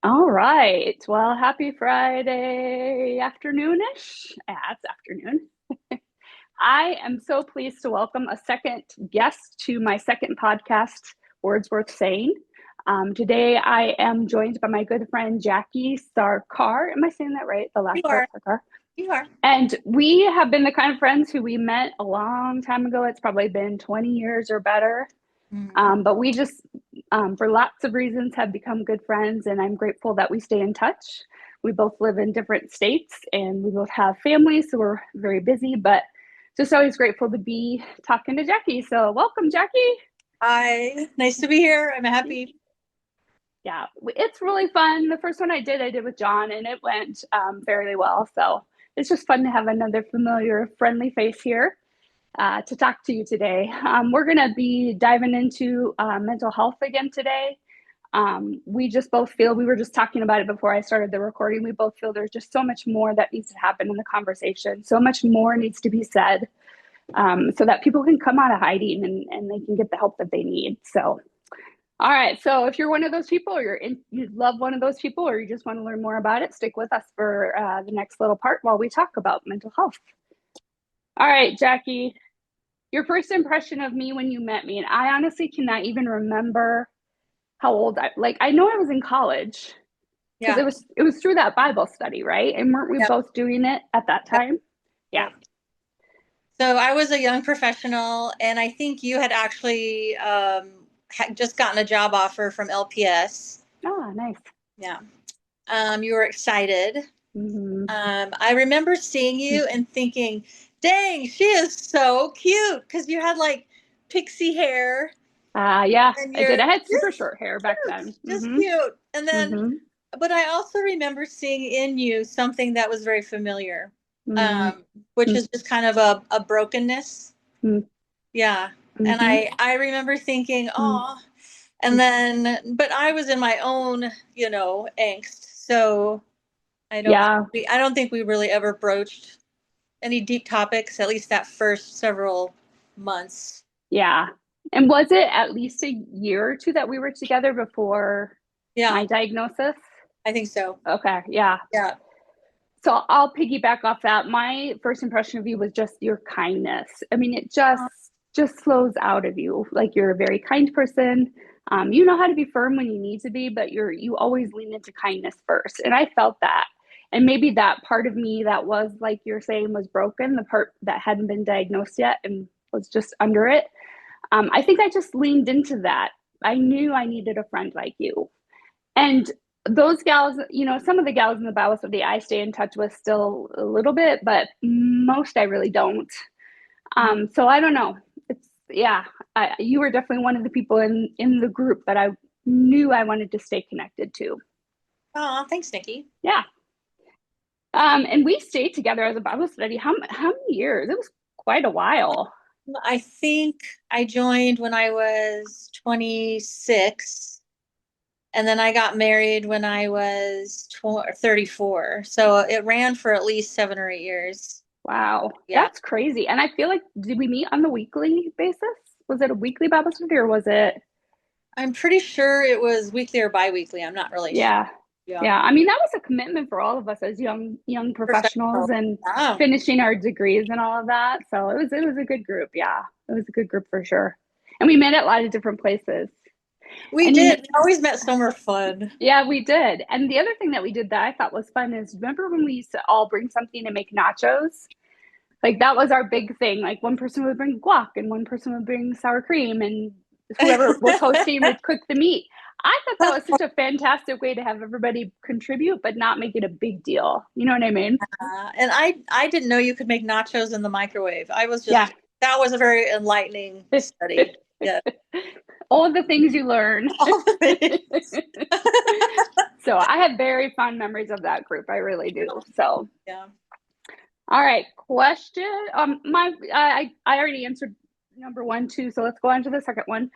All right. Well, happy Friday afternoonish. Yeah, it's afternoon. I am so pleased to welcome a second guest to my second podcast, Words Worth Saying. Today, I am joined by my good friend Jackie Sarkar. Am I saying that right? The You last part, are. Sarkar. You are. And we have been the kind of friends who we met a long time ago. It's probably been 20 years or better. Mhm. But we just, for lots of reasons, have become good friends, and I'm grateful that we stay in touch. We both live in different states and we both have families, so we're very busy, but just always grateful to be talking to Jackie. So, welcome, Jackie. Hi. Nice to be here. I'm happy. Yeah, it's really fun. The first one I did with John, and it went fairly well. So, it's just fun to have another familiar, friendly face here to talk to you today. We're going to be diving into mental health again today. We just both feel, we were just talking about it before I started the recording. We both feel there's just so much more that needs to happen in the conversation. So much more needs to be said so that people can come out of hiding and they can get the help that they need. So, all right. So if you're one of those people or you love one of those people or you just want to learn more about it, stick with us for the next little part while we talk about mental health. All right, Jackie, your first impression of me when you met me, and I honestly cannot even remember how old I know I was in college because Yeah. it was through that Bible study, right? And weren't we Yep. both doing it at that Yep. time? Yeah. Yep. So I was a young professional, and I think you had actually had just gotten a job offer from LPS. Oh, nice. Yeah. You were excited. Mm-hmm. I remember seeing you and thinking, dang, she is so cute because you had like pixie hair Yeah, and I did. you're I had super just short hair back cute, then. just Mm-hmm. cute. And then Mm-hmm. but I also remember seeing in you something that was very familiar, Mm-hmm. um, which is just kind of a brokenness. Yeah. And Mm-hmm. I remember thinking, oh, and then, but I was in my own, angst. So Yeah, I don't think we really ever broached any deep topics, at least that first several months. yeah. And was it at least a year or two that we were together before Yeah, my diagnosis? I think so. Okay, yeah. Yeah. So I'll piggyback off that. My first impression of you was just your kindness. I mean, it just flows out of you. Like you're a very kind person. You know how to be firm when you need to be, but you always lean into kindness first. And I felt that. And maybe that part of me that was like you're saying was broken, the part that hadn't been diagnosed yet and was just under it. I think I just leaned into that. I knew I needed a friend like you. And those gals, some of the gals in the Bible study I stay in touch with still a little bit, but most I really don't. So I don't know. It's yeah, you were definitely one of the people in the group that I knew I wanted to stay connected to. Oh, thanks, Nikki. Yeah. And we stayed together as a Bible study. How many years? It was quite a while. I think I joined when I was 26, and then I got married when I was 34. So it ran for at least 7 or 8 years. Wow, Yeah. that's crazy. And I feel like did we meet on the weekly basis? Was it a weekly Bible study or was it? I'm pretty sure it was weekly or biweekly. I'm not really sure. Yeah. Yeah. Yeah. I mean, that was a commitment for all of us as young Professional. professionals and Yeah. finishing our degrees and all of that. So it was a good group. Yeah. It was a good group for sure. And we met at a lot of different places. We And did. We always met somewhere fun. yeah, we did. And the other thing that we did that I thought was fun is remember when we used to all bring something to make nachos? Like that was our big thing. Like one person would bring guac and one person would bring sour cream and whoever was hosting would cook the meat. I thought that That's was such a fantastic way to have everybody contribute but not make it a big deal. You know what I mean? and I didn't know you could make nachos in the microwave. I was Yeah. just that was a very enlightening study. Yeah. All of the things you learn. All of it. So I have very fond memories of that group. I really do. So Yeah. all right, question. I already answered number one too. So let's go on to the second one.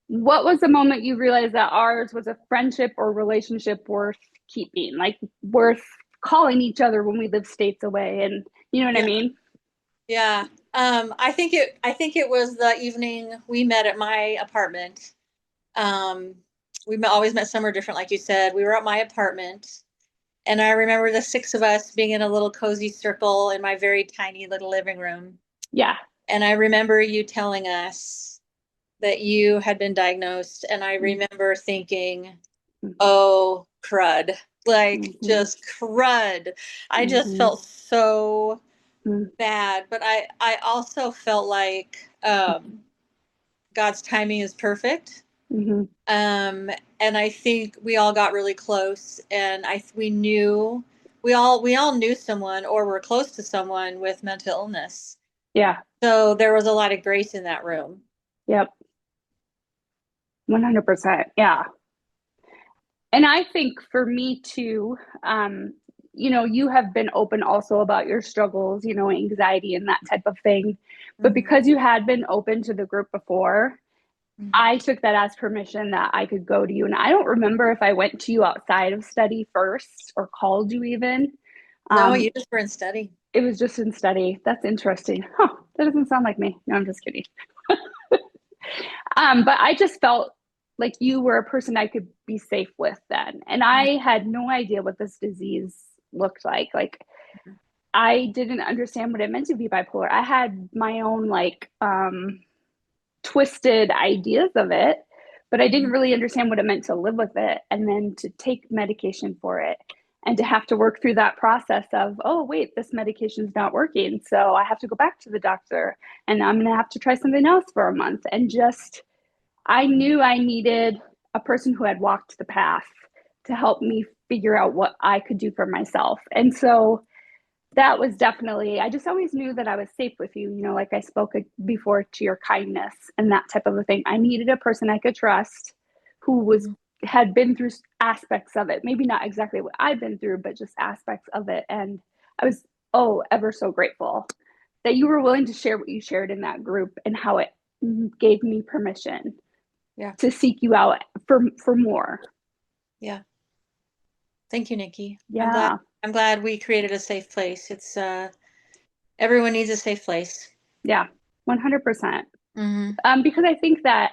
What was the moment you realized that ours was a friendship or relationship worth keeping, like worth calling each other when we live states away? And you know what I Yeah. mean? Yeah. I think it was the evening we met at my apartment. Um always met somewhere different, like you said. We were at my apartment, and I remember the six of us being in a little cozy circle in my very tiny little living room. Yeah. And I remember you telling us that you had been diagnosed, and I remember thinking, oh, crud, like Mm-hmm. just crud. I just Mm-hmm. felt so bad, but I also felt like God's timing is perfect. Mm-hmm. Um, and I think we all got really close, and we knew we all knew someone or were close to someone with mental illness. Yeah. So there was a lot of grace in that room. Yep. 100%. Yeah. And I think for me too, you have been open also about your struggles, anxiety and that type of thing. But Mhm. because you had been open to the group before, Mhm. I took that as permission that I could go to you. And I don't remember if I went to you outside of study first or called you even. No, Um, you just were in study. it was just in study. That's interesting. Huh, that doesn't sound like me. No, I'm just kidding. But I just felt like you were a person I could be safe with then. And I had no idea what this disease looked like. Like, I didn't understand what it meant to be bipolar. I had my own twisted ideas of it, but I didn't Mhm. really understand what it meant to live with it and then to take medication for it and to have to work through that process of, oh, wait, this medication's not working. So I have to go back to the doctor and I'm going to have to try something else for a month. And just, I knew I needed a person who had walked the path to help me figure out what I could do for myself. And so that was definitely, I just always knew that I was safe with you. Like I spoke before to your kindness and that type of a thing. I needed a person I could trust who Mhm. had been through aspects of it. Maybe not exactly what I've been through, but just aspects of it. And I was, oh, ever so grateful that you were willing to share what you shared in that group and how it gave me permission Yeah. to seek you out for more. Yeah. Thank you, Nikki. I'm glad Yeah. I'm glad we created a safe place. It's everyone needs a safe place. Yeah. 100%. Hmm. Because I think that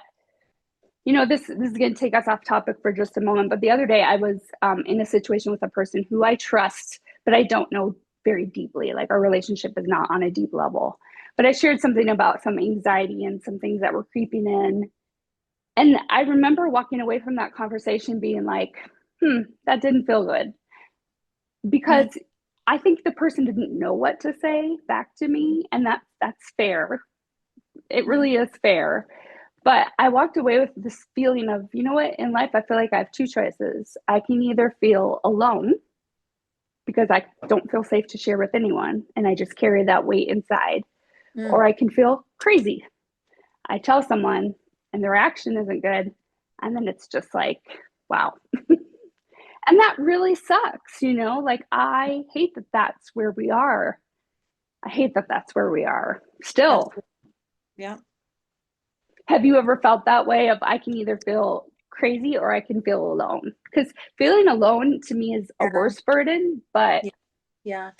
this is going to take us off topic for just a moment, but the other day I was in a situation with a person who I trust, but I don't know very deeply. Like our relationship is not on a deep level. But I shared something about some anxiety and some things that were creeping in. And I remember walking away from that conversation being like, that didn't feel good. Because I think the person didn't know what to say back to me. And that's fair. It really is fair. But I walked away with this feeling of, you know what, in life, I feel like I have two choices. I can either feel alone because I don't feel safe to share with anyone and I just carry that weight inside, Mm. or I can feel crazy. I tell someone and the reaction isn't good. And then it's just like, wow. And that really sucks, Like, I hate that that's where we are. I hate that that's where we are still. Absolutely. Yeah. Have you ever felt that way of I can either feel crazy or I can feel alone? Because feeling alone to me is a Yeah. worse burden, but Yeah. Yeah.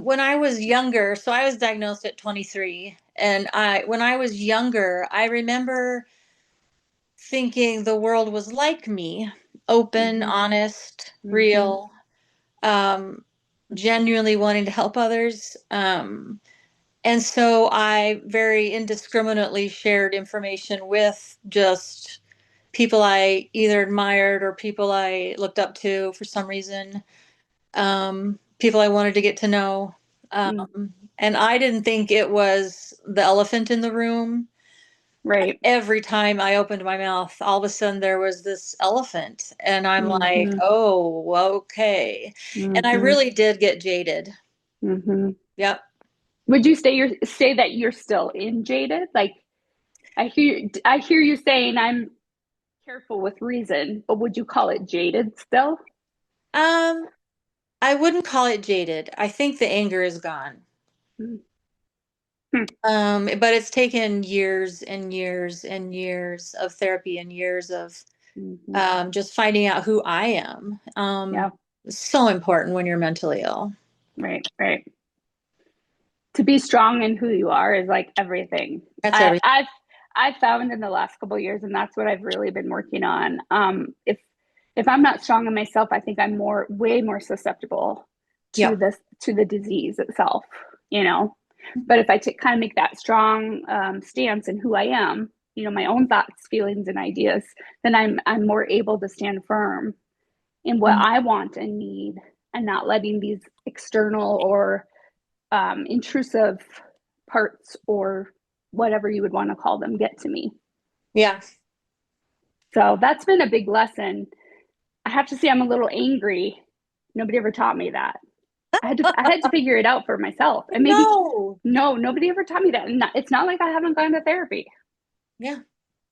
When I was younger, so I was diagnosed at 23, and when I was younger, I remember thinking the world was like me, open, mm-hmm, honest, mm-hmm, real, um, genuinely wanting to help others. And so I very indiscriminately shared information with just people I either admired or people I looked up to for some reason, people I wanted to get to know. mm, And I didn't think it was the elephant in the room. right, Every time I opened my mouth, all of a sudden there was this elephant. And I'm like, mm-hmm, oh, okay. And I mm-hmm, really did get jaded. mm-hmm. Yep. Would you say that you're still in jaded? Like I hear you saying I'm careful with reason, but would you call it jaded still? Um, I wouldn't call it jaded. I think the anger is gone. Mm-hmm, But it's taken years and years and years of therapy and years of mm-hmm. just finding out who I am. Yeah, It's so important when you're mentally ill. right, right. To be strong in who you are is like everything. That's I, everything. I've I found in the last couple of years, and that's what I've really been working on. If I'm not strong in myself, I think I'm way more susceptible to Yep. this to the disease itself, you know. But if I kind of make that strong stance in who I am, you know, my own thoughts, feelings, and ideas, then I'm more able to stand firm in what Mhm. I want and need, and not letting these external or intrusive parts or whatever you would want to call them get to me. Yeah. So that's been a big lesson. I have to say I'm a little angry. Nobody ever taught me that. I had to figure it out for myself. And maybe No. no, nobody ever taught me that. And it's not like I haven't gone to therapy. Yeah.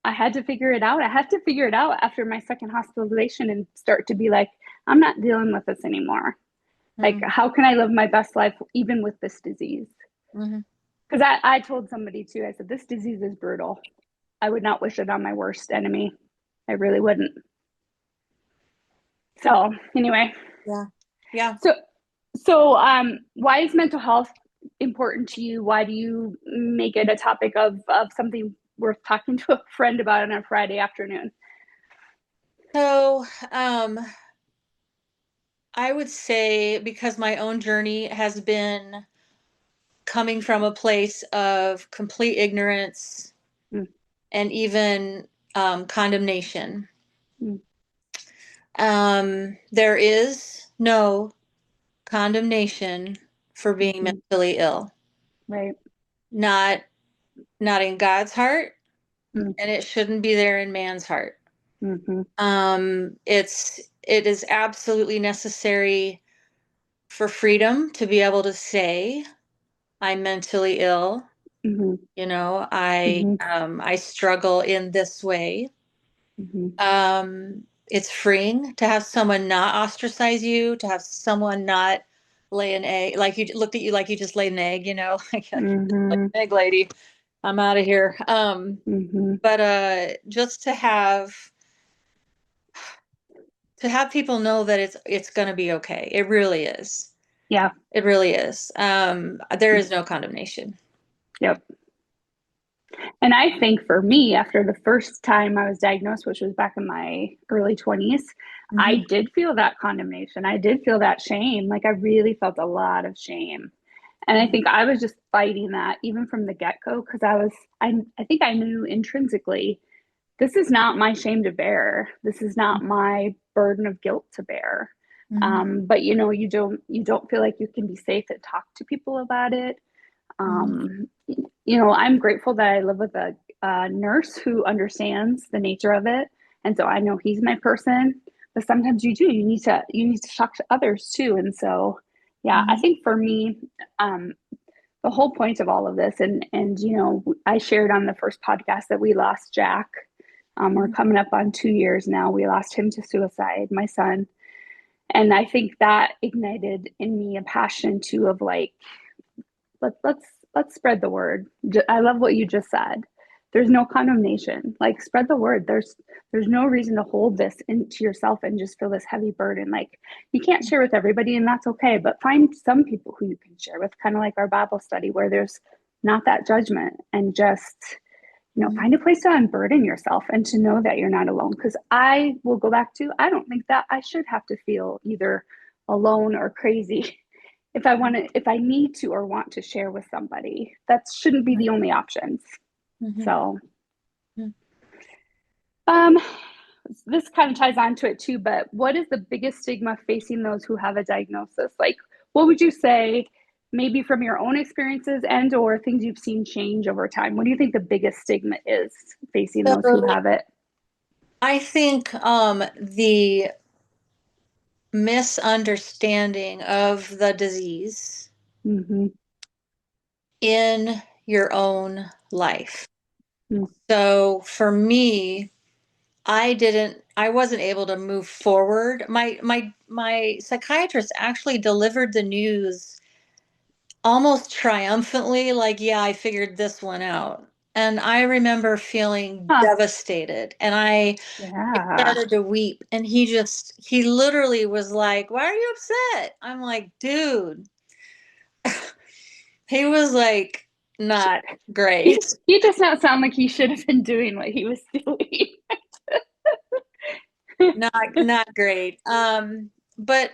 I had to figure it out. I had to figure it out after my second hospitalization and start to be like, I'm not dealing with this anymore. Like, Mm-hmm. how can I live my best life even with this disease? Mm-hmm. Because I told somebody too, I said, this disease is brutal. I would not wish it on my worst enemy. I really wouldn't. So anyway, Yeah. Yeah. so why is mental health important to you? Why do you make it a topic of something worth talking to a friend about on a Friday afternoon? So, I would say because my own journey has been coming from a place of complete ignorance Mm, and even condemnation. mm, There is no condemnation for being mhm. mentally ill. Right. Not not in God's heart, Mm, and it shouldn't be there in man's heart. mhm, It is absolutely necessary for freedom to be able to say I'm mentally ill. mhm, You know, mhm, I struggle in this way. mhm, It's freeing to have someone not ostracize you, to have someone not lay an egg, like you looked at you like you just laid an egg, you know, like you just laid mhm, an egg, lady. I'm out of here. mhm. But just to have people know that it's going to be okay. It really is. Yeah. It really is. There is no condemnation. Yep. And I think for me, after the first time I was diagnosed, which was back in my early 20s, Hmm. I did feel that condemnation. I did feel that shame. Like I really felt a lot of shame. And I think I was just fighting that even from the get go because I think I knew intrinsically, this is not my shame to bear. This is not my burden of guilt to bear. Hmm. But you know, you don't feel like you can be safe to talk to people about it. Hmm. You know, I'm grateful that I live with a nurse who understands the nature of it, and so I know he's my person. But sometimes you need to talk to others too, and so yeah, I Hmm. think for me, um, the whole point of all of this, and you know, I shared on the first podcast that we lost Jack. We're Hmm. coming up on 2 years now. We lost him to suicide, my son, and I think that ignited in me a passion too of like let's spread the word. I love what you just said. There's no condemnation. Like spread the word. There's no reason to hold this into yourself and just feel this heavy burden. Like you can't share with everybody, and that's okay. But find some people who you can share with, kind of like our Bible study, where there's not that judgment, and just find a place to unburden yourself and to know that you're not alone. Because I will go back to, I don't think that I should have to feel either alone or crazy if I need to or want to share with somebody. That shouldn't be the only options. Hmm. So, um, this kind of ties on to it too, but what is the biggest stigma facing those who have a diagnosis? Like, what would you say, maybe from your own experiences and or things you've seen change over time? What do you think the biggest stigma is facing those who So have it? I think the misunderstanding of the disease Mm-hmm. in your own life. So for me, I wasn't able to move forward. My psychiatrist actually delivered the news almost triumphantly, like, yeah, I figured this one out. And I remember feeling Huh. devastated, and I Yeah. started to weep, and he literally was like, "Why are you upset?" I'm like, "Dude." He was like, not great. He does not sound like he should have been doing what he was doing. Not great. But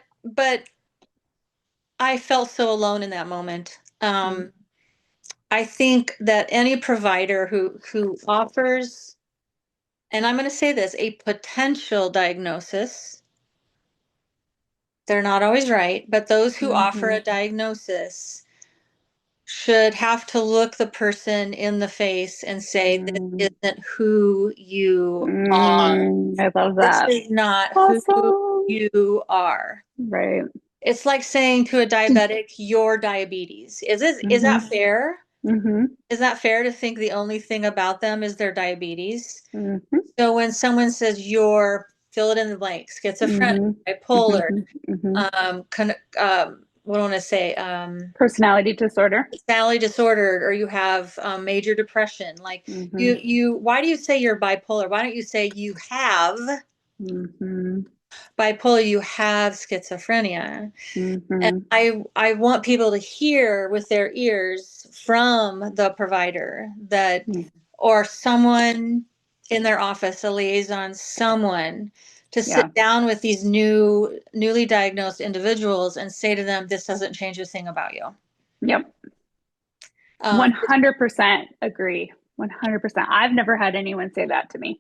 I felt so alone in that moment. I think that any provider who offers, and I'm going to say this, a potential diagnosis, they're not always right, but those who offer a diagnosis should have to look the person in the face and say, this isn't who you are. I love This that. is not who Awesome. you are. Right. It's like saying to a diabetic, "Your diabetes." Is that Mm-hmm. fair? Mm-hmm. Is that fair to think the only thing about them is their diabetes? Mm-hmm. So when someone says you're fill it in the blank, schizophrenic, Mm-hmm. bipolar, Mm-hmm. what do I want to say? Personality disorder. Personality disorder, or you have major depression. Like Mm-hmm. why do you say you're bipolar? Why don't you say you have Mm-hmm. bipolar, you have schizophrenia? And Mm-hmm. I want people to hear with their ears from the provider that, or someone in their office, a liaison, someone to Yeah. sit down with these newly diagnosed individuals and say to them, this doesn't change a thing about you. Yep. Um, 100% agree. 100%. I've never had anyone say that to me.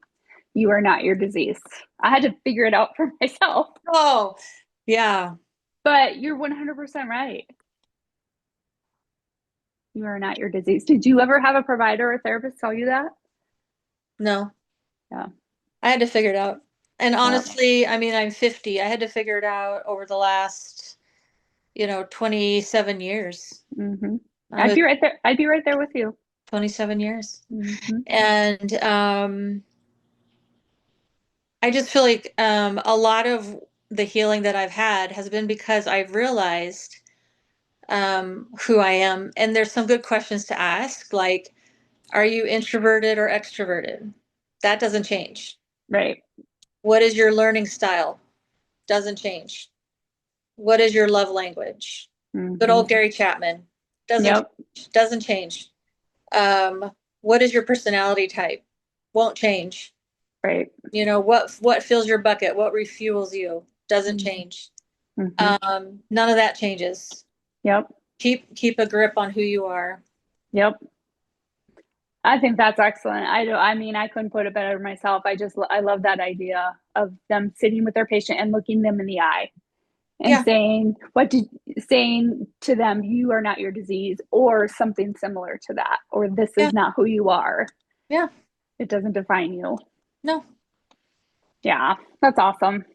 You are not your disease. I had to figure it out for myself, oh, yeah. but you're 100% right. You are not your disease. Did you ever have a provider or therapist tell you that? No, Yeah. I had to figure it out. And Yeah. honestly, I mean, I'm 50. I had to figure it out over the last, 27 years. Mm-hmm. I I'd was be right there. I'd be right there with you. 27 years. Mm-hmm. And I just feel like a lot of the healing that I've had has been because I've realized who I am. And there's some good questions to ask, like, are you introverted or extroverted? That doesn't change. Right. What is your learning style? Doesn't change. What is your love language? Good Mm-hmm. old Gary Chapman. Doesn't Yep. change. Doesn't change. What is your personality type? Won't change. Right. What fills your bucket? What refuels you? Doesn't change. Mm-hmm. None of that changes. Yep. Keep a grip on who you are. Yep. I think that's excellent. I do. I mean, I couldn't put it better myself. I love that idea of them sitting with their patient and looking them in the eye and Yeah, saying to them, you are not your disease, or something similar to that, or this yeah, is not who you are. yeah. It doesn't define you. No. Yeah, that's awesome.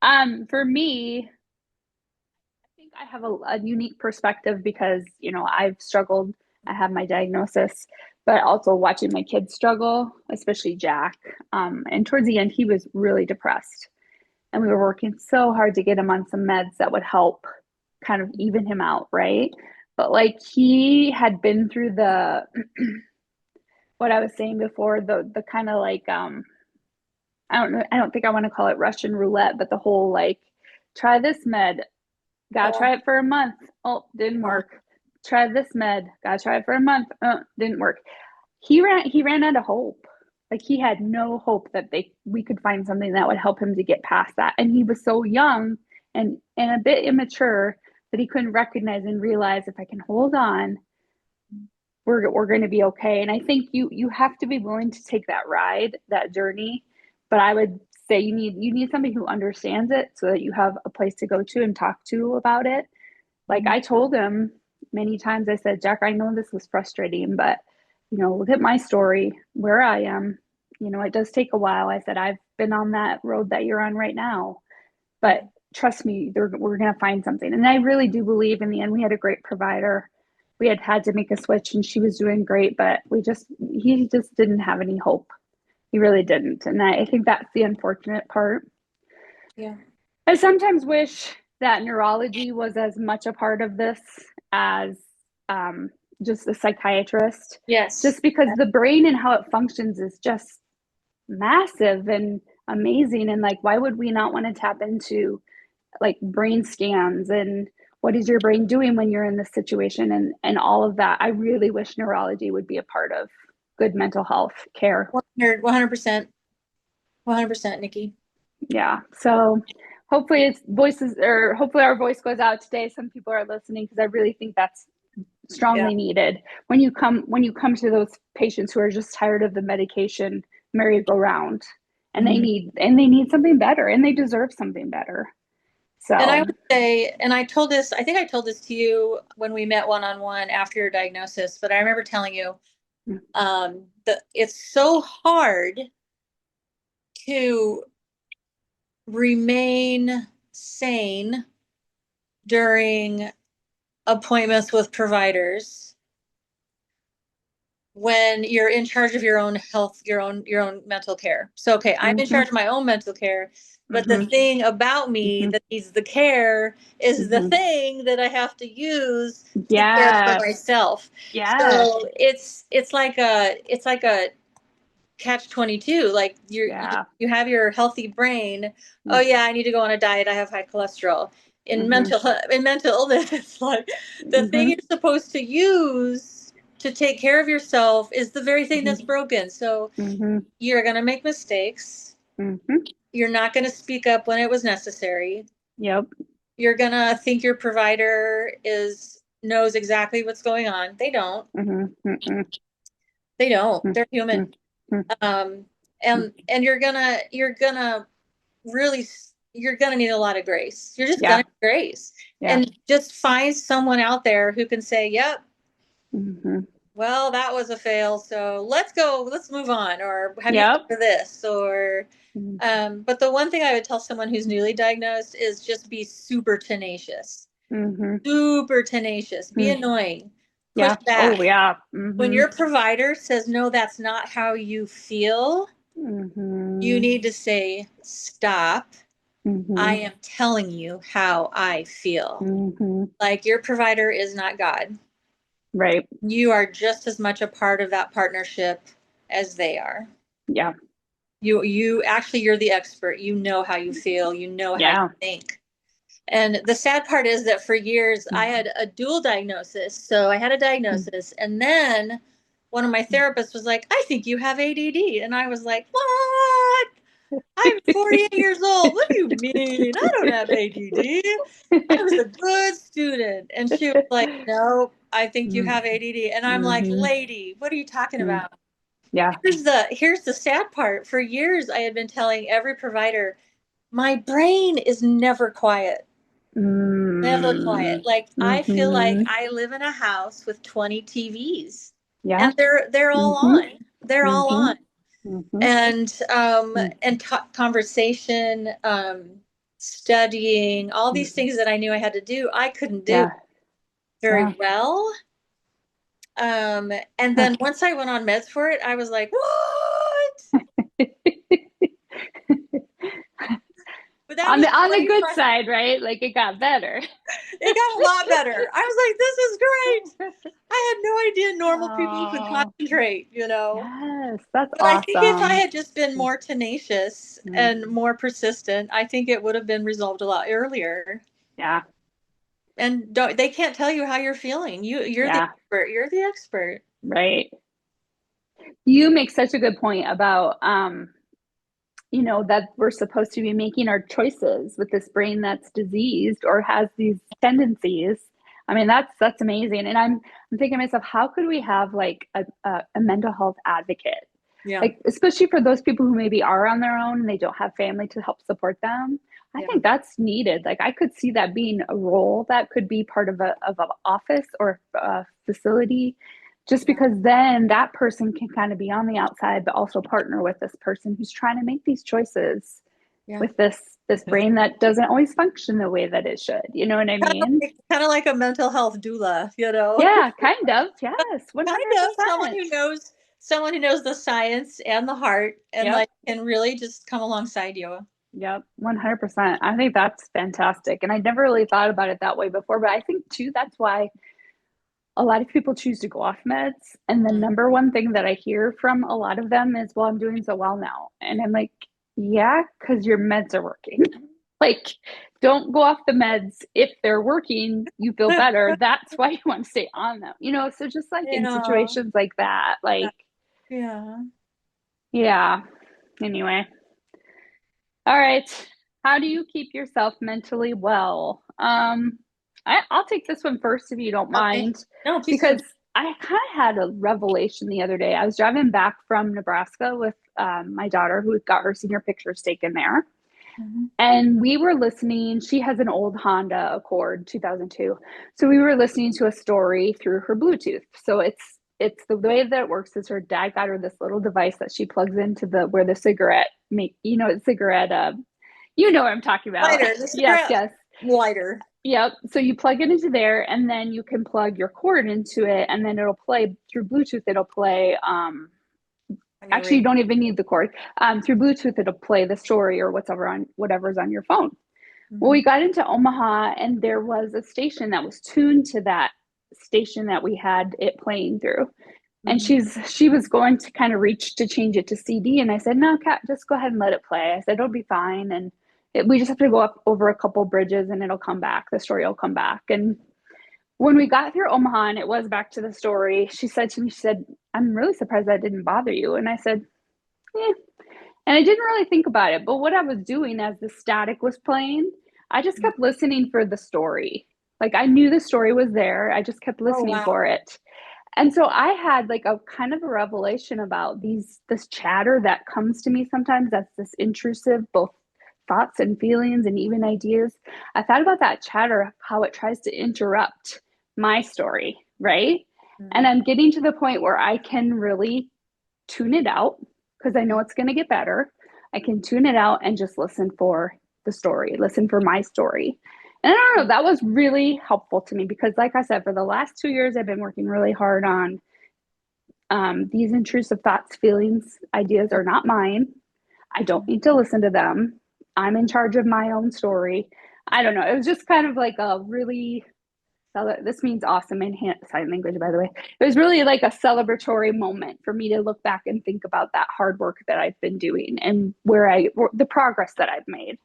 For me, I think I have a unique perspective because, I've struggled. I have my diagnosis, but also watching my kids struggle, especially Jack. And towards the end, he was really depressed. And we were working so hard to get him on some meds that would help kind of even him out, right? But like he had been through the what I was saying before, the kind of like I don't know, I don't think I want to call it Russian roulette, but the whole like try this med, gotta Oh, try it for a month. Oh, didn't oh, work. Try this med, gotta try it for a month. Didn't work. He ran out of hope. Like he had no hope that we could find something that would help him to get past that. And he was so young and a bit immature that he couldn't recognize and realize if I can hold on, we're going to be okay. And I think you have to be willing to take that ride, that journey. But I would say you need somebody who understands it so that you have a place to go to and talk to about it. Like mhm. I told him many times, I said, Jack, I know this was frustrating, but look at my story, where I am. It does take a while. I said, I've been on that road that you're on right now, but trust me, we're going to find something. And I really do believe in the end, we had a great provider. We had to make a switch and she was doing great, but he just didn't have any hope. He really didn't. And I think that's the unfortunate part. Yeah. I sometimes wish that neurology was as much a part of this as um, just a psychiatrist, Yes. just because the brain and how it functions is just massive and amazing. And like, why would we not want to tap into like brain scans and what is your brain doing when you're in this situation, and all of that. I really wish neurology would be a part of good mental health care. 100%, 100%, Nikki. Yeah. So hopefully it's voices, or hopefully our voice goes out today. Some people are listening, because I really think that's Yeah. strongly needed when you come to those patients who are just tired of the medication merry-go-round, and Mhm. they need something better, and they deserve something better. And I So would say, and I told this, I think I told this to you when we met one-on-one after your diagnosis, but I remember telling you that it's so hard to remain sane during appointments with providers when you're in charge of your own health, your own mental care. So okay, I'm in mm-hmm, charge of my own mental care, but the mm-hmm, thing about me mm-hmm, that needs the care is the mm-hmm. thing that I have to use to care for Yes, myself. yes, So it's like a catch 22. Like yeah, you have your healthy brain. Oh mm-hmm, yeah, I need to go on a diet. I have high cholesterol. In mm-hmm, mental illness, it's like the thing mm-hmm, you're supposed to use to take care of yourself is the very thing that's broken. So mm-hmm, you're going to make mistakes. mm-hmm. You're not going to speak up when it was necessary. Yep. You're going to think your provider is knows exactly what's going on. They don't. Mm-hmm, mm-hmm, They don't. mm-hmm, They're human. Um, and you're gonna really you're gonna need a lot of grace. You're just yeah, gonna need grace, yeah, and just find someone out there who can say, "Yep, mm-hmm, well, that was a fail. So let's go. Let's move on." Or have you yep, thought of this? Or but the one thing I would tell someone who's newly diagnosed is just be super tenacious. mm-hmm, Super tenacious. Be mm, annoying. Push yeah, oh back. yeah, When mm-hmm, your provider says, no, that's not how you feel, you mm-hmm, need to say, stop. I mm-hmm, am telling you how I feel. mm-hmm, Like your provider is not God. right, You are just as much a part of that partnership as they are. yeah, You actually you're the expert. You know how you feel, you know how you yeah, think. And the sad part is that for years I mm-hmm, had a dual diagnosis. So I had a diagnosis, and then one of my therapists was like, I think you have ADD. And I was like, what? I'm 48 years old. What do you mean? I don't have ADD. I was a good student. And she was like, no, I think you have ADD. And I'm like, mm-hmm, lady, what are you talking mm, about? yeah, Here's the sad part. For years I had been telling every provider, my brain is never quiet. Never mm, quiet. Like I feel like mm-hmm, I live in a house with 20 TVs, yeah, and they're all mm-hmm, on. They're all mm-hmm, on. mm-hmm, And conversation, studying, all these mm-hmm, things that I knew I had to do, I couldn't do yeah, very yeah. well. And Huh. then once I went on meds for it, I was like, what? But that On was the really good frustrating. side, right? Like it got better. It got a lot better. I was like, this is great. I had no idea normal people could Oh, concentrate. yes, that's But I think if I awesome. had just been more tenacious Mm, and more persistent, I think it would have been resolved a lot earlier. yeah, And they can't tell you how you're feeling. You're the yeah, expert. You're the expert. right. You make such a good point about that we're supposed to be making our choices with this brain that's diseased or has these tendencies. I mean, that's amazing. And I'm thinking to myself, how could we have like a mental health advocate? Yeah. Like, especially for those people who maybe are on their own and they don't have family to help support them. I Yeah. think that's needed. Like, I could see that being a role that could be part of an office or a facility, just Yeah. because then that person can kind of be on the outside but also partner with this person who's trying to make these choices Yeah. with this brain that doesn't always function the way that it should. You know what I mean? Kind of like a mental health doula. Yeah, kind of. Yes, Kind of someone 100%. who knows the science and the heart and Yep. like can really just come alongside you. Yep, 100%. I think that's fantastic. And I never really thought about it that way before, but I think too that's why a lot of people choose to go off meds. And the Mm. number one thing that I hear from a lot of them is, well, I'm doing so well now. And I'm like, yeah, because your meds are working. Like, don't go off the meds if they're working, you feel better. That's why you want to stay on them. So just like in Yeah. situations like that, like, Yeah. yeah. Anyway. All right. How do you keep yourself mentally well? I'll take this one first if you don't Okay. mind, No, please do. because I kind of had a revelation the other day. I was driving back from Nebraska with my daughter, who got her senior pictures taken there. Mhm. And we were listening. She has an old Honda Accord 2002. So we were listening to a story through her Bluetooth. So it's the way that it works is her dad got her this little device that she plugs into the where the cigarette make cigarette you know what I'm talking about. Lighter, the Yes, cigarette yes. lighter Yep. So you plug it into there and then you can plug your cord into it and then it'll play through Bluetooth, it'll play on your actually you radio. don't even need the cord. Through Bluetooth it'll play the story or whatever's on your phone. Well, Mhm. we got into Omaha and there was a station that was tuned to that station that we had it playing through. And Mhm. she was going to kind of reach to change it to CD. And I said, no, Kat, just go ahead and let it play. I said, it'll be fine. And we just have to go up over a couple bridges and it'll come back. The story will come back. And when we got through Omaha and it was back to the story, she said to me, she said, I'm really surprised that didn't bother you. And I said, eh, and I didn't really think about it. But what I was doing as the static was playing, I just kept listening for the story. Like I knew the story was there. I just kept Oh, listening for wow. it. And so I had like a kind of a revelation about this chatter that comes to me sometimes that's this intrusive, both thoughts and feelings and even ideas. I thought about that chatter, how it tries to interrupt my story, right? And Mhm. I'm getting to the point where I can really tune it out because I know it's going to get better. I can tune it out and just listen for the story, listen for my story. And I don't know, that was really helpful to me because, like I said, for the last 2 years, I've been working really hard on these intrusive thoughts, feelings, ideas are not mine. I don't need to listen to them. I'm in charge of my own story. I don't know. It was just kind of like a really this means awesome in sign language, by the way. It was really like a celebratory moment for me to look back and think about that hard work that I've been doing and the progress that I've made.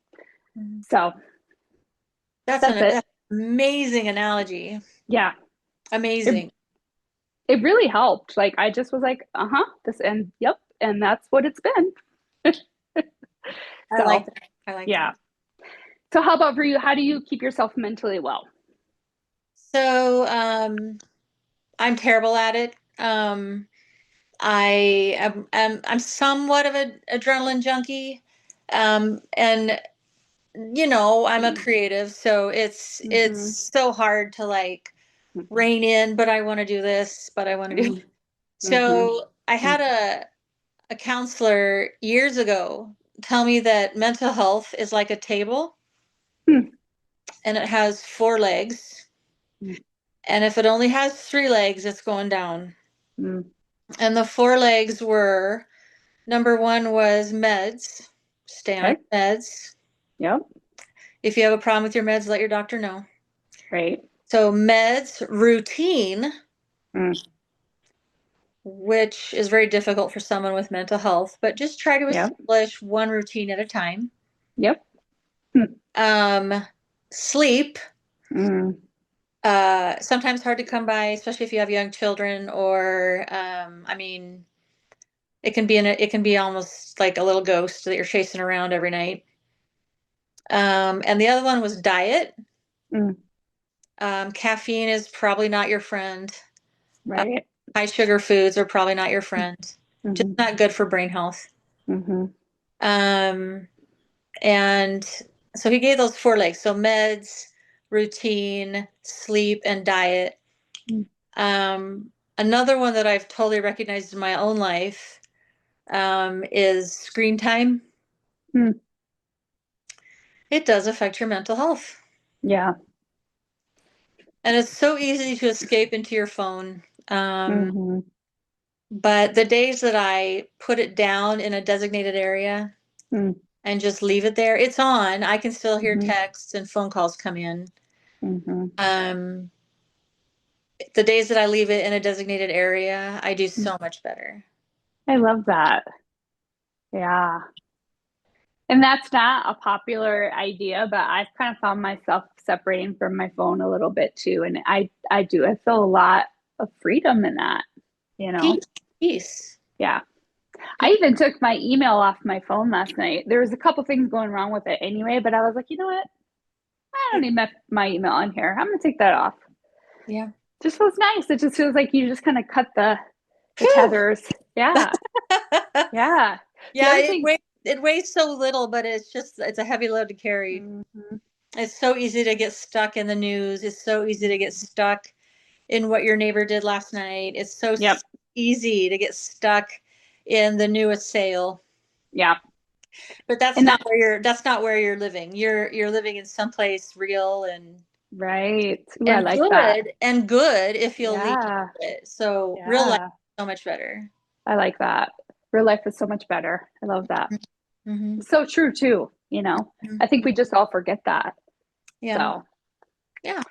Mhm. So That's that's it. an amazing analogy. Yeah, it Amazing. it really helped. Like I just was like, this and yep, and that's what it's been. I like So that. I like yeah. that. So how about for you? How do you keep yourself mentally well? So, I'm terrible at it. I'm somewhat of an adrenaline junkie. And I'm a creative, so it's Mm-hmm. so hard to like Mm-hmm. rein in, but I want to do this, but I want to do. Mm-hmm. So I had a counselor years ago tell me that mental health is like a table and it has four legs. And if it only has three legs, it's going down. Mm-hmm. And the four legs were number one was meds. Stay on Okay. your meds. Yep. If you have a problem with your meds, let your doctor know. Right. So meds, routine, Mm. which is very difficult for someone with mental health, but just try to Yep. establish one routine at a time. Yep. Um, sleep, Mm. sometimes hard to come by, especially if you have young children, or it can be almost like a little ghost that you're chasing around every night. And the other one was diet. Mm. Caffeine is probably not your friend. Uh, Right. High sugar foods are probably not your friend. Just Mm-hmm. not good for brain health. Mm-hmm. Um, and so he gave those four legs. So meds, routine, sleep, and diet. Another one that I've totally recognized in my own life is screen time. Mm. It does affect your mental health. Yeah. And it's so easy to escape into your phone. Mm-hmm. But the days that I put it down in a designated area Mm. and just leave it there, it's on. I can still hear Mm-hmm. texts and phone calls come in. Mm-hmm. Um, the days that I leave it in a designated area, I do so much better. I love that. Yeah. And that's not a popular idea, but I've kind of found myself separating from my phone a little bit too. And I do. I feel a lot of freedom in that, you know? Peace, peace, Yeah. I peace. even took my email off my phone last night. There was a couple things going wrong with it anyway, but I was like, you know what? I don't need my email on here. I'm gonna take that off. Yeah. Just feels nice. It just feels like you just kind of cut the Phew. tethers. Yeah. Yeah. The Yeah, other thing. it weighs so little, but it's a heavy load to carry. Mhm. It's so easy to get stuck in the news. It's so easy to get stuck in what your neighbor did last night. It's so Yep. easy to get stuck in the newest sale. Yeah. But And that that's not where you're living. You're living in someplace real right. Ooh, I like that. and good if you'll lean Yeah. into it. So real life Yeah. is so much better. I like that. Real life is so much better. I love that. Mm-hmm. So true too, you know. I think we just all forget that. Yeah. So, Yeah.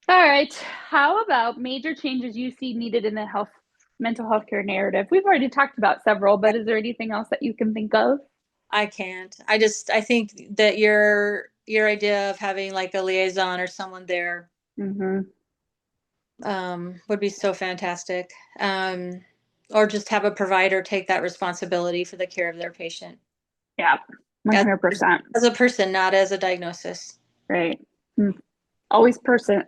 all right. How about major changes you see needed in the mental health care narrative? We've already talked about several, but is there anything else that you can think of? I can't. I think that your idea of having like a liaison or someone there Mm-hmm. would be so fantastic. Or just have a provider take that responsibility for the care of their patient Yeah, as, 100%. as a person, not as a diagnosis. Right. Mm. Always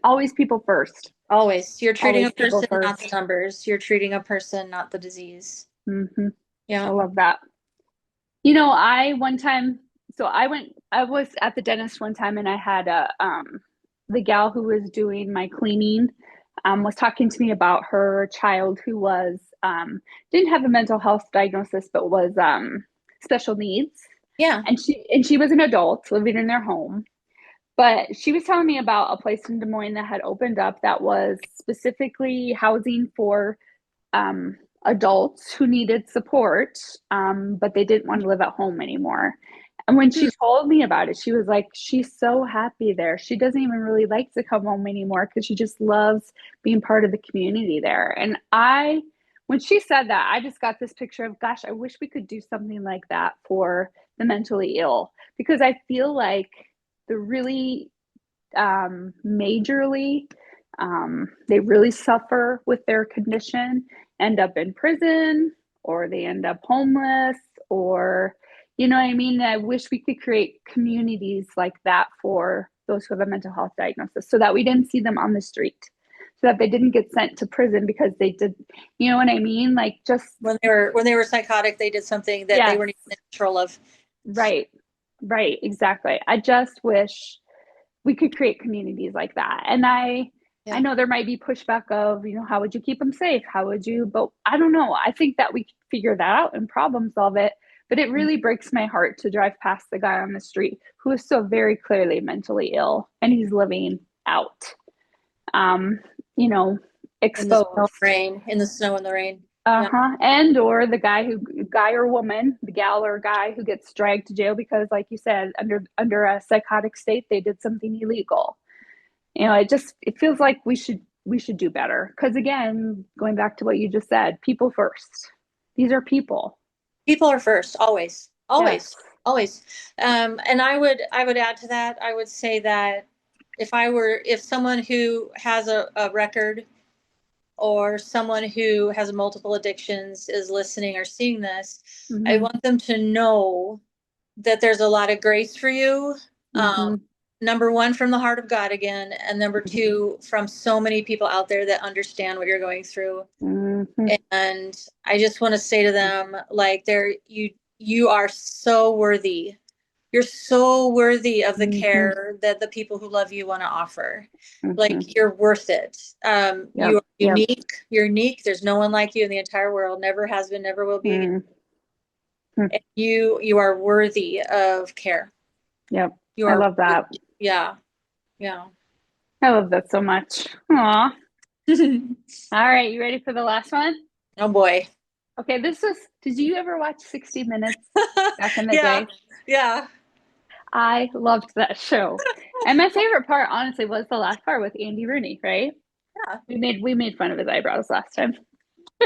always people first. Always. You're treating Always a people person, not the first. numbers. You're treating a person, not the disease. Mm-hmm. I Yeah. love that. You know, I one time, so I was at the dentist one time and I had the gal who was doing my cleaning, was talking to me about her child who didn't have a mental health diagnosis, but was, special needs. Yeah. And she was an adult living in their home. But she was telling me about a place in Des Moines that had opened up that was specifically housing for um, adults who needed support, but they didn't want to live at home anymore. And when she Hmm. told me about it, she was like, she's so happy there. She doesn't even really like to come home anymore because she just loves being part of the community there. And when she said that, I just got this picture of, gosh, I wish we could do something like that for the mentally ill because I feel like the really majorly. They really suffer with their condition, end up in prison, or they end up homeless, or, you know what I mean? I wish we could create communities like that for those who have a mental health diagnosis so that we didn't see them on the street, so that they didn't get sent to prison because they did, you know what I mean? Like, just, When they were psychotic, they did something that they yes, weren't even in control of. right, right, exactly. I just wish we could create communities like that. And I Yeah. know there might be pushback of, how would you keep them safe? How would you, but I don't know. I think that we could figure that out and problem solve it. But it really breaks my heart to drive past the guy on the street who is so very clearly mentally ill and he's living out, um, you know, In the snow and exposed. rain, in the snow and the rain. Yeah. Uh-huh. And or the guy or woman, the gal or guy who gets dragged to jail because, like you said, under a psychotic state, they did something illegal. It feels like we should do better because, again, going back to what you just said, people first. These are people. People are first, always, Yes. always, always. And I would add to that. I would say that if someone who has a record or someone who has multiple addictions is listening or seeing this, I Mm-hmm. want them to know that there's a lot of grace for you. Um, Mm-hmm. number one, from the heart of God again, and number two, from so many people out there that understand what you're going through. Mm-hmm. And I just want to say to them, like, you are so worthy. You're so worthy of the Mm-hmm. care that the people who love you want to offer. Mm-hmm. Like, you're worth it. You Yep. are Yep. unique. You're unique. There's no one like you in the entire world. Never has been, never will be again. Mm-hmm. And you are worthy of care. Yep. You I are, love that. yeah, yeah. I love that so much. Aw. All right, you ready for the last one? Oh boy. Okay, did you ever watch 60 Minutes back in the Yeah, day? yeah. I loved that show. And my favorite part, honestly, was the last part with Andy Rooney, right? Yeah. We made fun of his eyebrows last time.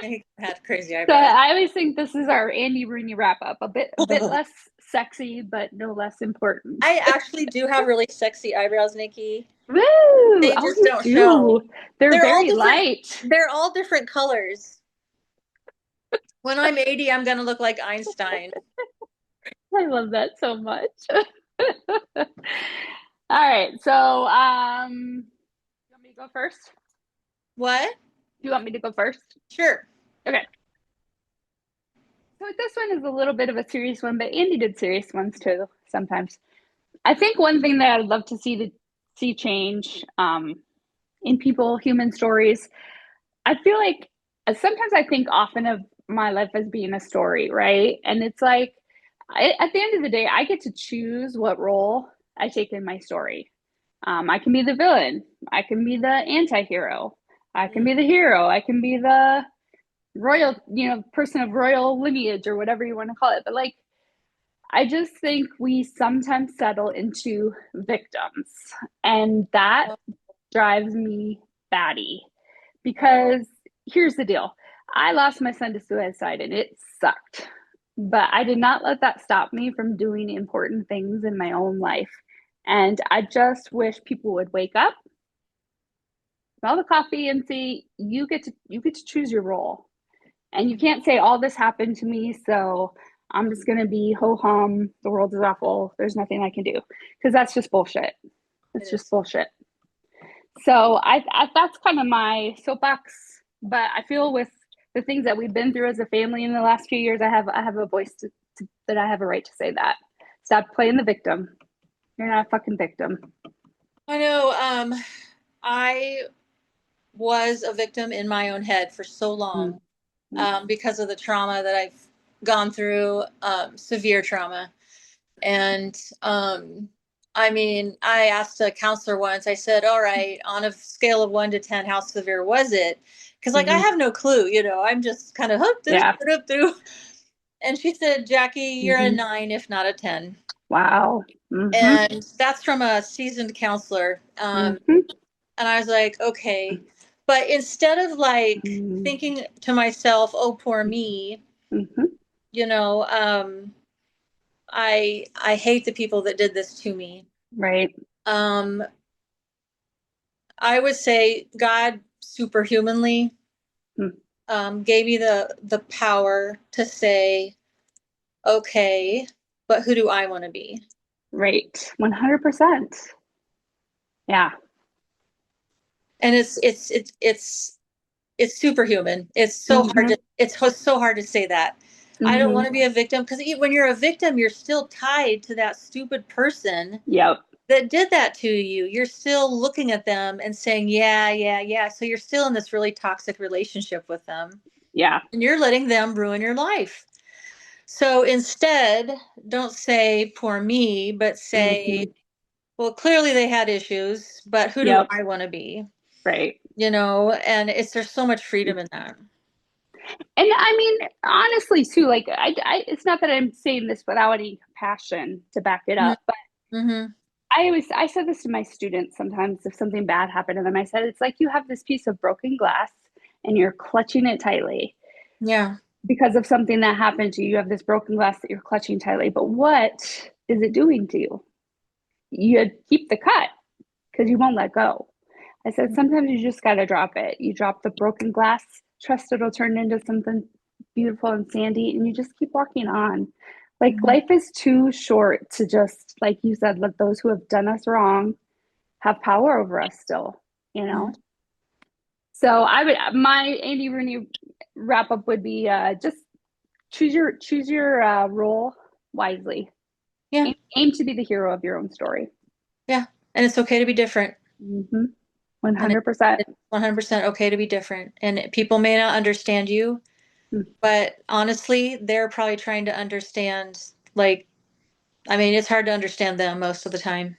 He had crazy So eyebrows. I always think this is our Andy Rooney wrap up. A bit less sexy, but no less important. I actually do have really sexy eyebrows, Nikki. Woo! They Oh, just you don't show. do. They're They're all very different. light. They're all different colors. When I'm 80, I'm gonna look like Einstein. I love that so much. All right. So, you want me to go first? What? Do you want me to go first? Sure. Okay. So this one is a little bit of a serious one, but Andy did serious ones too sometimes. I think one thing that I'd love to see change in people, human stories. I feel like sometimes I think often of my life as being a story, right? And it's like at the end of the day, I get to choose what role I take in my story. I can be the villain. I can be the anti-hero. I can be the hero. I can be the royal, person of royal lineage or whatever you want to call it. But like, I just think we sometimes settle into victims, and that drives me batty because here's the deal. I lost my son to suicide and it sucked. But I did not let that stop me from doing important things in my own life. And I just wish people would wake up, smell the coffee and see you get to choose your role. And you can't say all this happened to me, so I'm just gonna be ho hum, the world is awful, there's nothing I can do. Because that's just bullshit. It It's just is. bullshit. So I that's kind of my soapbox. But I feel with the things that we've been through as a family in the last few years, I have a voice that I have a right to say that. Stop playing the victim. You're not a fucking victim. I know. I was a victim in my own head for so long Mm-hmm. because of the trauma that I've gone through, severe trauma. And I mean, I asked a counselor once, I said, all right, on a scale of 1 to 10, how severe was it? Because, like, I Mm-hmm. have no clue, I'm just kind of hooked through, Yeah. through, through. And she said, Jackie, you're a Mm-hmm. 9, if not a 10. Wow. Mm-hmm. And that's from a seasoned counselor. Mm-hmm. And I was like, okay. But instead of like thinking to myself, oh, poor me, Mm-hmm. you know, um, I hate the people that did this to me. Right. Um, I would say God superhumanly Mm. gave me the power to say, okay, but who do I want to be? Right. 100%. Yeah. And it's superhuman. It's so hard Mm-hmm. to so hard to say that. I don't Mm-hmm. want to be a victim because when you're a victim, you're still tied to that stupid person Yep. that did that to you. You're still looking at them and saying, yeah, yeah, yeah. So you're still in this really toxic relationship with them Yeah. and you're letting them ruin your life. So instead, don't say poor me, but say, Mm-hmm. well, clearly they had issues, but who do Yep. I want to be? Right. And there's so much freedom in that. And I mean, honestly, too, like it's not that I'm saying this without any compassion to back it up, but Mm-hmm. I said this to my students sometimes if something bad happened to them. I said it's like you have this piece of broken glass and you're clutching it tightly Yeah. because of something that happened to you. You have this broken glass that you're clutching tightly, but what is it doing to you? You keep the cut because you won't let go. I said, sometimes you just got to drop it. You drop the broken glass, trust it'll turn into something beautiful and sandy, and you just keep walking on. Like, Mhm. life is too short to just, like you said, let those who have done us wrong have power over us still, you Mhm. know? So my Andy Rooney wrap up would be just choose your role wisely. Yeah. Aim to be the hero of your own story. Yeah. And it's okay to be different. Mm-hmm. And 100%. it's 100% okay to be different. And people may not understand you, but honestly, they're probably trying to understand, like, I mean, it's hard to understand them most of the time.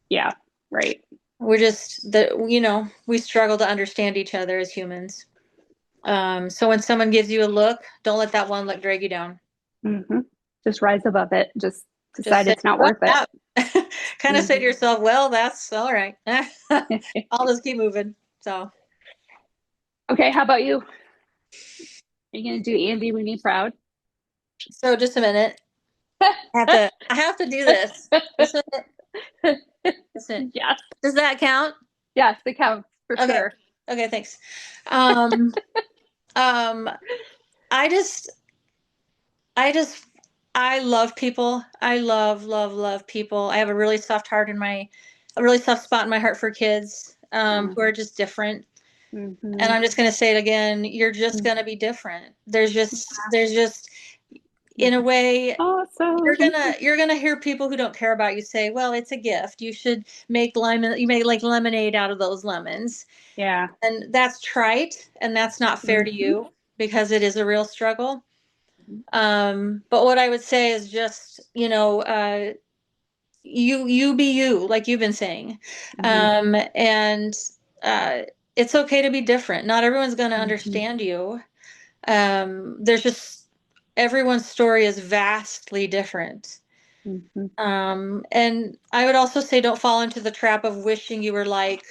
Yeah, right. We're just we struggle to understand each other as humans. So when someone gives you a look, don't let that one look drag you down. Mm-hmm. Just rise above it. Just Just decide say, it's not well, worth it. yeah. Kind of say to Mm-hmm. yourself, well, that's all right. I'll just keep moving. So, Okay, how about you? Are you gonna do Andy Rooney proud? so just a minute. I have to do this. Isn't it? Isn't it? Yes. Does that count? Yes, it counts for Okay. sure. Okay, thanks. Um, um, I just, I just, I love people. I love, love, love people. I have a really soft spot in my heart for kids, who are just different. And Mm-hmm. I'm just going to say it again. You're just going to be different. There's just, in a way, Awesome. you're gonna hear people who don't care about you say, "Well, it's a gift. You should you make like lemonade out of those lemons." Yeah. And that's trite, and that's not fair to Mm-hmm. you because it is a real struggle. But what I would say is just, you be you, like you've been saying. Mm-hmm. And uh, it's okay to be different. Not everyone's going to Mm-hmm. understand you. There's just everyone's story is vastly different. Mm-hmm. And I would also say don't fall into the trap of wishing you were like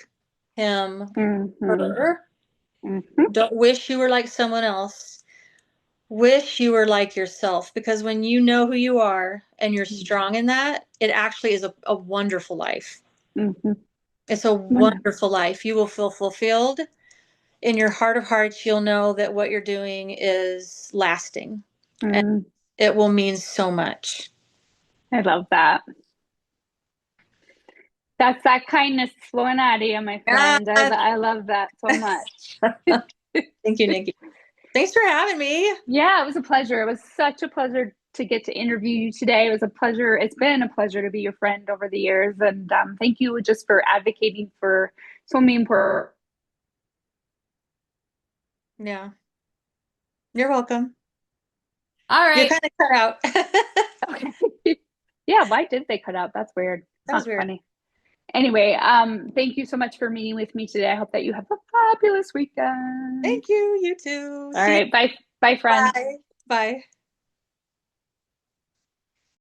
him, Mm-hmm. her. Mm-hmm. Don't wish you were like someone else. Wish you were like yourself, because when you know who you are and you're strong in that, it actually is a wonderful life. Mm-hmm. It's a wonderful life. You will feel fulfilled. In your heart of hearts, you'll know that what you're doing is lasting and Mm, it will mean so much. I love that. That's that kindness flowing out of you, my Ah, friend. I love that so much. thank you, Nikki. Thanks for having me. Yeah, it was a pleasure. It was such a pleasure to get to interview you today. It was a pleasure. It's been a pleasure to be your friend over the years. And thank you just for advocating for so many important. Yeah, you're welcome. All You're right. kind of cut out. Okay. Yeah, why did they cut out? That's weird. That Huh, was weird. funny. Anyway, thank you so much for meeting with me today. I hope that you have a fabulous weekend. Thank you. You too. All See you. right. Bye. Bye, friend. Bye. Bye.